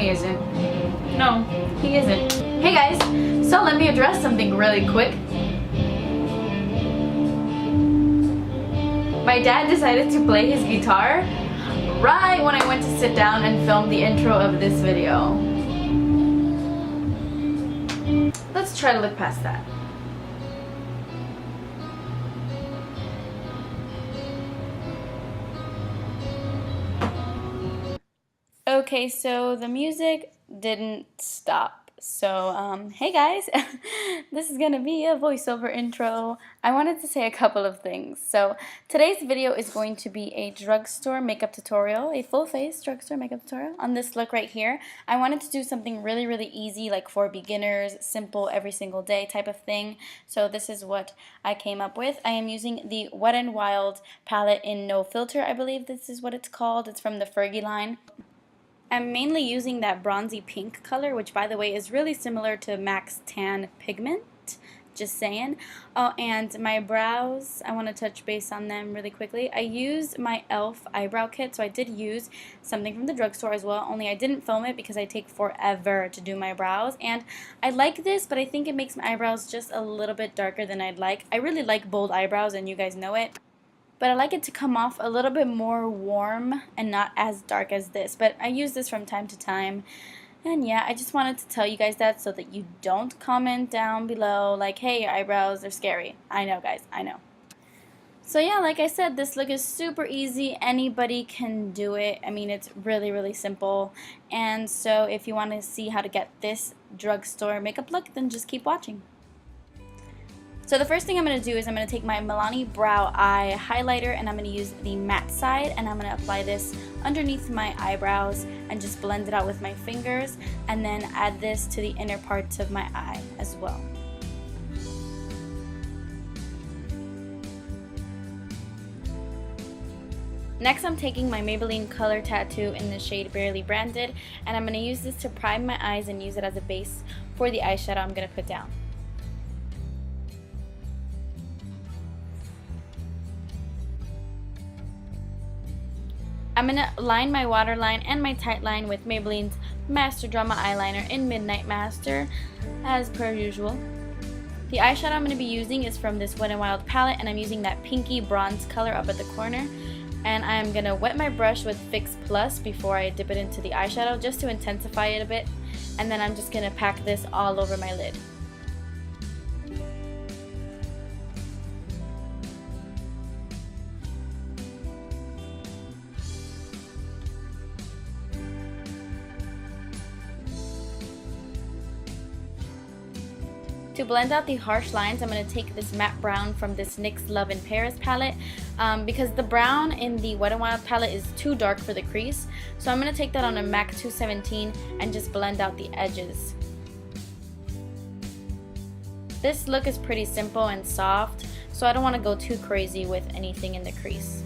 he isn't. No, he isn't. Hey guys, so let me address something really quick. My dad decided to play his guitar right when I went to sit down and film the intro of this video. Let's try to look past that. Okay, so the music didn't stop. So, hey guys, this is gonna be a voiceover intro. I wanted to say a couple of things. So, today's video is going to be a drugstore makeup tutorial, a full face drugstore makeup tutorial on this look right here. I wanted to do something really, really easy, like for beginners, simple, every single day type of thing. So, this is what I came up with. I am using the Wet n Wild palette in No Filter, I believe this is what it's called. It's from the Fergie line. I'm mainly using that bronzy pink color, which by the way is really similar to MAC's Tan Pigment, just saying. Oh, and my brows, I want to touch base on them really quickly. I used my e.l.f. eyebrow kit, so I did use something from the drugstore as well, only I didn't film it because I take forever to do my brows. And I like this, but I think it makes my eyebrows just a little bit darker than I'd like. I really like bold eyebrows, and you guys know it. But I like it to come off a little bit more warm and not as dark as this. But I use this from time to time. And yeah, I just wanted to tell you guys that so that you don't comment down below like, hey, your eyebrows are scary. I know, guys, I know. So yeah, like I said, this look is super easy. Anybody can do it. I mean, it's really, really simple. And so if you want to see how to get this drugstore makeup look, then just keep watching. So the first thing I'm going to do is I'm going to take my Milani Brow Eye Highlighter and I'm going to use the matte side and I'm going to apply this underneath my eyebrows and just blend it out with my fingers and then add this to the inner parts of my eye as well. Next, I'm taking my Maybelline Color Tattoo in the shade Barely Branded and I'm going to use this to prime my eyes and use it as a base for the eyeshadow I'm going to put down. I'm going to line my waterline and my tight line with Maybelline's Master Drama Eyeliner in Midnight Master, as per usual. The eyeshadow I'm going to be using is from this Wet n Wild palette, and I'm using that pinky bronze color up at the corner. And I'm going to wet my brush with Fix Plus before I dip it into the eyeshadow, just to intensify it a bit. And then I'm just going to pack this all over my lid. To blend out the harsh lines, I'm going to take this matte brown from this NYX Love in Paris palette because the brown in the Wet n Wild palette is too dark for the crease. So I'm going to take that on a MAC 217 and just blend out the edges. This look is pretty simple and soft, so I don't want to go too crazy with anything in the crease.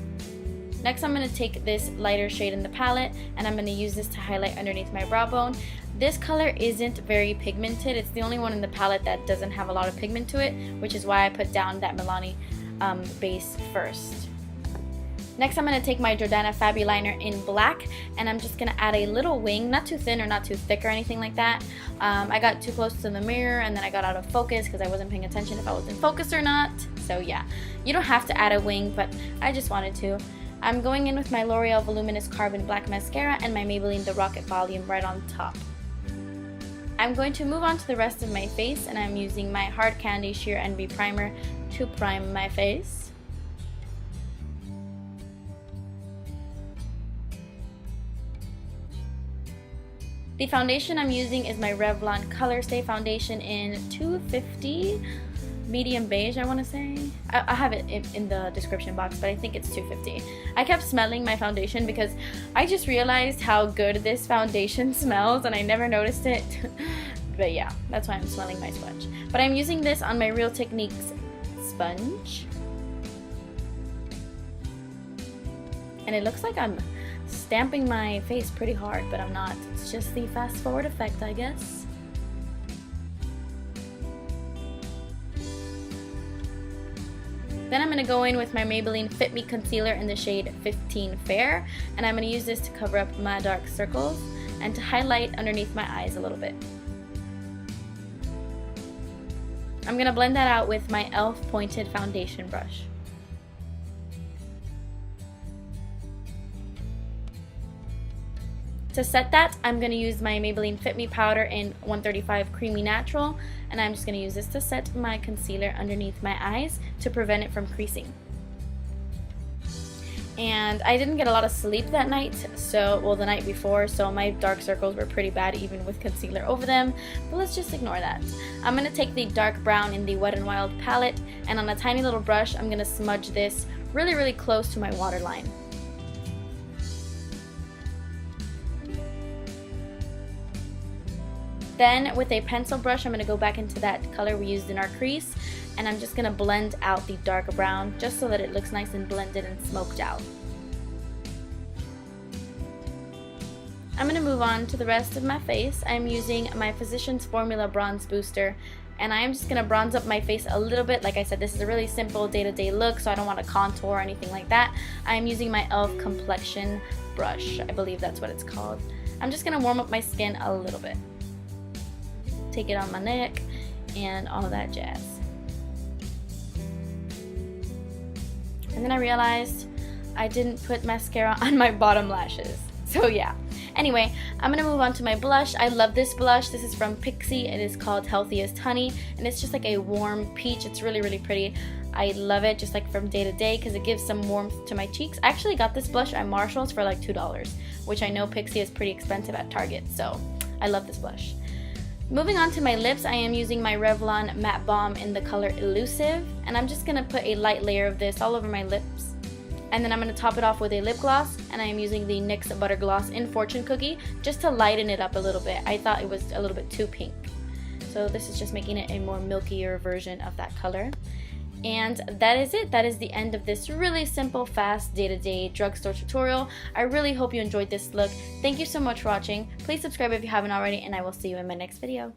Next, I'm going to take this lighter shade in the palette and I'm going to use this to highlight underneath my brow bone. This color isn't very pigmented. It's the only one in the palette that doesn't have a lot of pigment to it, which is why I put down that Milani base first. Next, I'm going to take my Jordana Fabi liner in black and I'm just going to add a little wing, not too thin or not too thick or anything like that. I got too close to the mirror and then I got out of focus because I wasn't paying attention if I was in focus or not. So yeah, you don't have to add a wing, but I just wanted to. I'm going in with my L'Oreal Voluminous Carbon Black Mascara and my Maybelline The Rocket Volume right on top. I'm going to move on to the rest of my face and I'm using my Hard Candy Sheer Envy Primer to prime my face. The foundation I'm using is my Revlon Color Stay Foundation in 250 medium beige, I want to say. I have it in the description box, but I think it's 250. I kept smelling my foundation because I just realized how good this foundation smells and I never noticed it. But yeah, that's why I'm smelling my sponge. But I'm using this on my Real Techniques sponge. And it looks like I'm stamping my face pretty hard, but I'm not. It's just the fast forward effect, I guess. Then I'm going to go in with my Maybelline Fit Me Concealer in the shade 15 Fair, and I'm going to use this to cover up my dark circles. and to highlight underneath my eyes a little bit. I'm going to blend that out with my e.l.f. pointed foundation brush. To set that, I'm going to use my Maybelline Fit Me powder in 135 Creamy Natural, and I'm just going to use this to set my concealer underneath my eyes to prevent it from creasing. And I didn't get a lot of sleep that night, the night before, so my dark circles were pretty bad even with concealer over them, but let's just ignore that. I'm going to take the dark brown in the Wet n Wild palette, and on a tiny little brush, I'm going to smudge this really, really close to my waterline. Then with a pencil brush, I'm going to go back into that color we used in our crease, and I'm just going to blend out the dark brown just so that it looks nice and blended and smoked out. I'm going to move on to the rest of my face. I'm using my Physicians Formula Bronze Booster, and I'm just going to bronze up my face a little bit. Like I said, this is a really simple day-to-day look, so I don't want to contour or anything like that. I'm using my e.l.f. Complexion brush. I believe that's what it's called. I'm just going to warm up my skin a little bit. Take it on my neck and all of that jazz. And then I realized I didn't put mascara on my bottom lashes. So yeah. Anyway, I'm going to move on to my blush. I love this blush. This is from Pixie. It is called Healthiest Honey, and it's just like a warm peach. It's really, really pretty. I love it just like from day to day because it gives some warmth to my cheeks. I actually got this blush at Marshall's for like $2, which I know Pixie is pretty expensive at Target, so I love this blush. Moving on to my lips, I am using my Revlon Matte Balm in the color Elusive, and I'm just going to put a light layer of this all over my lips. And then I'm going to top it off with a lip gloss, and I am using the NYX Butter Gloss in Fortune Cookie just to lighten it up a little bit. I thought it was a little bit too pink. So this is just making it a more milkier version of that color. And that is it. That is the end of this really simple, fast, day-to-day drugstore tutorial. I really hope you enjoyed this look. Thank you so much for watching. Please subscribe if you haven't already, and I will see you in my next video.